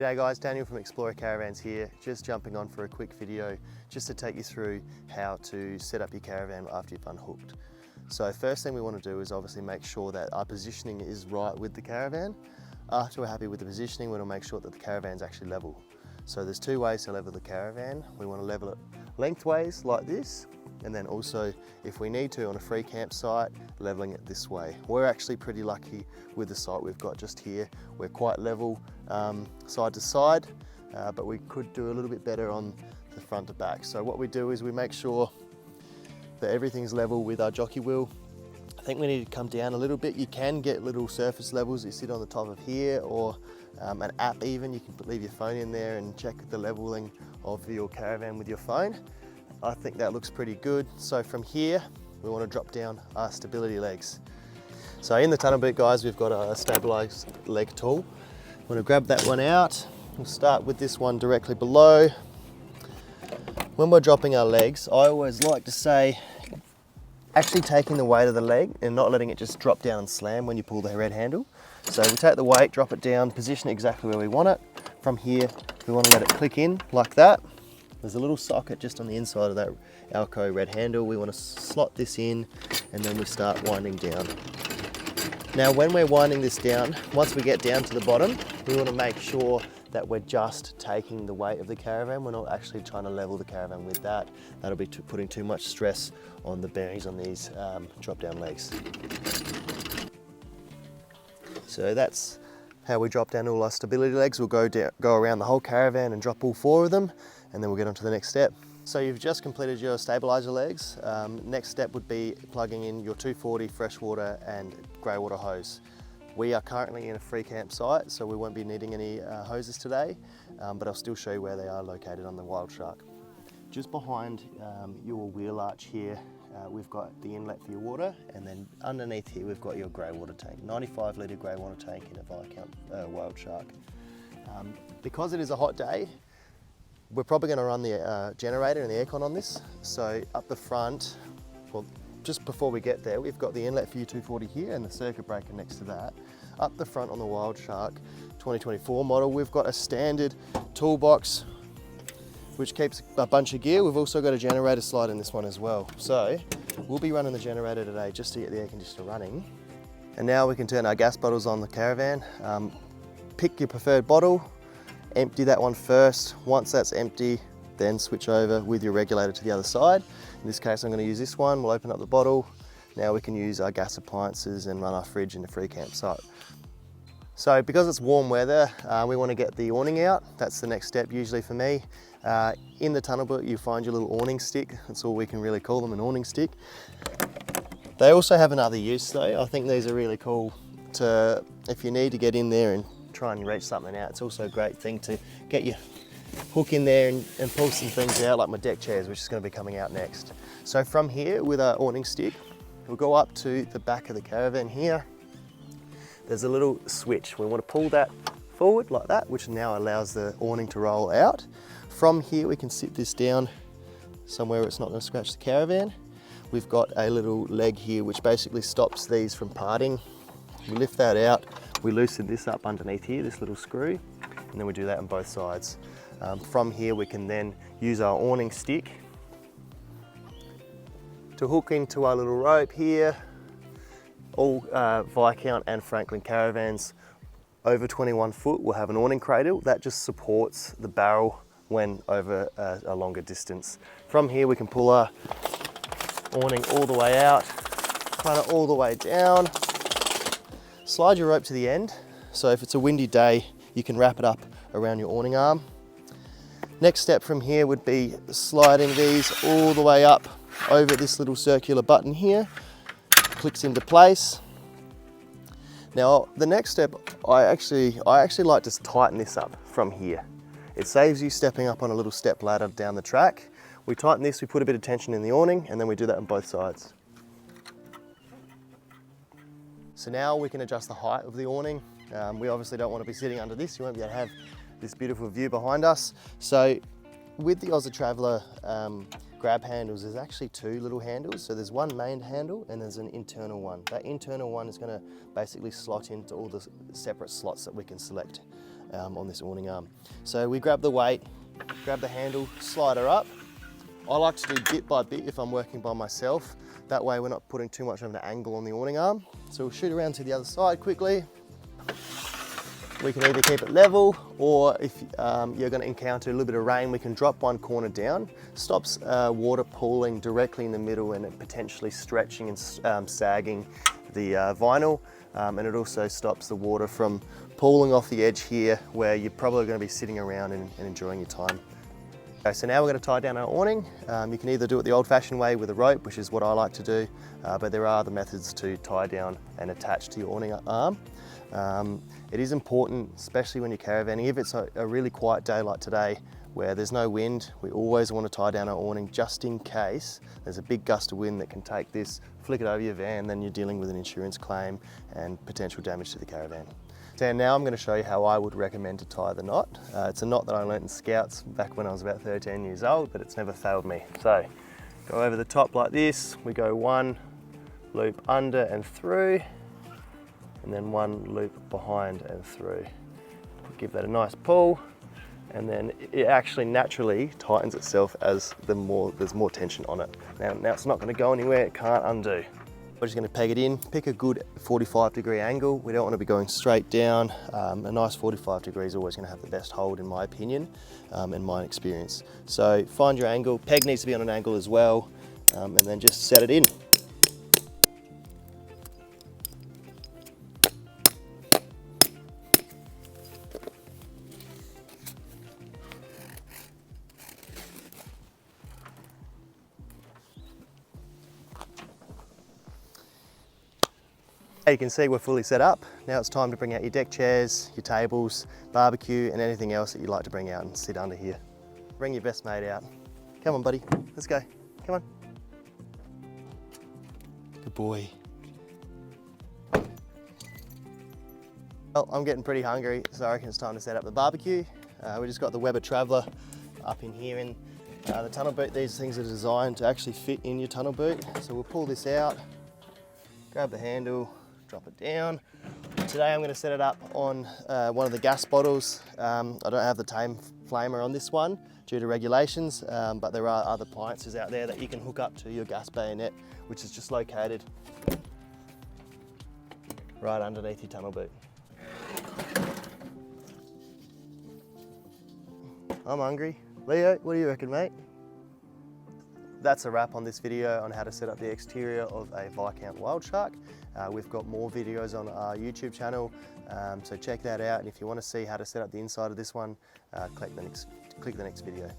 G'day guys, Daniel from Explorer Caravans here, just jumping on for a quick video just to take you through how to set up your caravan after you've unhooked. So first thing we want to do is obviously make sure that our positioning is right with the caravan. After we're happy with the positioning, we want to make sure that the caravan's actually level. So there's two ways to level the caravan. We want to level it lengthways like this, and then also if we need to on a free campsite, leveling it this way. We're actually pretty lucky with the site we've got just here. We're quite level side to side, but we could do a little bit better on the front to back. So what we do is we make sure that everything's level with our jockey wheel. I think we need to come down a little bit. You can get little surface levels that sit on the top of here, or an app even. You can leave your phone in there and check the leveling of your caravan with your phone. I think that looks pretty good. So from here, we want to drop down our stability legs. So in the tunnel boot, guys, we've got a stabilized leg tool. I'm going to grab that one out. We'll start with this one directly below. When we're dropping our legs, I always like to say, actually taking the weight of the leg and not letting it just drop down and slam when you pull the red handle. So we take the weight, drop it down, position it exactly where we want it. From here, we want to let it click in like that. There's a little socket just on the inside of that Alco red handle. We want to slot this in, and then we start winding down. Now when we're winding this down, once we get down to the bottom, we want to make sure that we're just taking the weight of the caravan. We're not actually trying to level the caravan with that. That'll be putting too much stress on the bearings on these drop down legs. So that's how we drop down all our stability legs. We'll go around the whole caravan and drop all four of them, and then we'll get on to the next step. So you've just completed your stabilizer legs. Next step would be plugging in your 240 freshwater and grey water hose. We are currently in a free campsite, so we won't be needing any hoses today, but I'll still show you where they are located on the Wild Shark. Just behind your wheel arch here, we've got the inlet for your water, and then underneath here we've got your grey water tank, 95 litre grey water tank in a Viscount Wild Shark. Because it is a hot day, we're probably going to run the generator and the aircon on this. So up the front, well, just before we get there, we've got the inlet for your 240 here and the circuit breaker next to that. Up the front on the Wild Shark 2024 model, we've got a standard toolbox which keeps a bunch of gear. We've also got a generator slide in this one as well. So we'll be running the generator today just to get the air conditioner running. And now we can turn our gas bottles on the caravan. Pick your preferred bottle, empty that one first. Once that's empty, then switch over with your regulator to the other side. In this case, I'm going to use this one. We'll open up the bottle. Now we can use our gas appliances and run our fridge in the free campsite. So because it's warm weather, we want to get the awning out. That's the next step usually for me. In the tunnel boot, you find your little awning stick. That's all we can really call them, an awning stick. They also have another use though. I think these are really cool to, if you need to get in there and try and reach something out. It's also a great thing to get your hook in there and pull some things out, like my deck chairs, which is going to be coming out next. So from here with our awning stick, we'll go up to the back of the caravan here. There's a little switch. We want to pull that forward like that, which now allows the awning to roll out. From here we can sit this down somewhere where it's not going to scratch the caravan. We've got a little leg here which basically stops these from parting. We lift that out, we loosen this up underneath here, this little screw, and then we do that on both sides. From here we can then use our awning stick to hook into our little rope here. All Viscount and Franklin caravans over 21 foot will have an awning cradle that just supports the barrel when over a longer distance. From here we can pull our awning all the way out, kind of all the way down. Slide your rope to the end, so if it's a windy day, you can wrap it up around your awning arm. Next step from here would be sliding these all the way up over this little circular button here. Clicks into place. Now the next step, I actually like to tighten this up from here. It saves you stepping up on a little step ladder down the track. We tighten this, we put a bit of tension in the awning, and then we do that on both sides. So now we can adjust the height of the awning. We obviously don't want to be sitting under this. You won't be able to have this beautiful view behind us. So with the Aussie Traveller grab handles, there's actually two little handles. So there's one main handle and there's an internal one. That internal one is going to basically slot into all the separate slots that we can select. on this awning arm. So we grab the weight, grab the handle, slide her up. I like to do bit by bit if I'm working by myself. That way we're not putting too much of an angle on the awning arm. So we'll shoot around to the other side quickly. We can either keep it level, or if you're going to encounter a little bit of rain, we can drop one corner down. Stops water pooling directly in the middle and it potentially stretching and sagging the vinyl. And it also stops the water from pooling off the edge here, where you're probably going to be sitting around and enjoying your time. Okay, so now we're going to tie down our awning. You can either do it the old-fashioned way with a rope, which is what I like to do, but there are other methods to tie down and attach to your awning arm. It is important, especially when you're caravanning, if it's a really quiet day like today where there's no wind, we always want to tie down our awning just in case there's a big gust of wind that can take this, flick it over your van, then you're dealing with an insurance claim and potential damage to the caravan. So now I'm going to show you how I would recommend to tie the knot. It's a knot that I learnt in Scouts back when I was about 13 years old, but it's never failed me. So go over the top like this, we go one loop under and through, and then one loop behind and through. Give that a nice pull, and then it actually naturally tightens itself as there's more tension on it. Now it's not going to go anywhere, it can't undo. We're just going to peg it in, pick a good 45-degree angle. We don't want to be going straight down. A nice 45 degrees is always going to have the best hold in my opinion, and my experience. So find your angle, peg needs to be on an angle as well, and then just set it in. You can see we're fully set up. Now it's time to bring out your deck chairs, your tables, barbecue, and anything else that you'd like to bring out and sit under here. Bring your best mate out. Come on, buddy, let's go. Come on. Good boy. Well, I'm getting pretty hungry, so I reckon it's time to set up the barbecue. We just got the Weber Traveller up in here in the tunnel boot. These things are designed to actually fit in your tunnel boot. So we'll pull this out, grab the handle, drop it down. Today I'm going to set it up on one of the gas bottles. I don't have the tame flamer on this one due to regulations, but there are other appliances out there that you can hook up to your gas bayonet, which is just located right underneath your tunnel boot. I'm hungry. Leo, what do you reckon, mate? That's a wrap on this video on how to set up the exterior of a Viscount Wild Shark. We've got more videos on our YouTube channel, so check that out. And if you want to see how to set up the inside of this one, click the next video.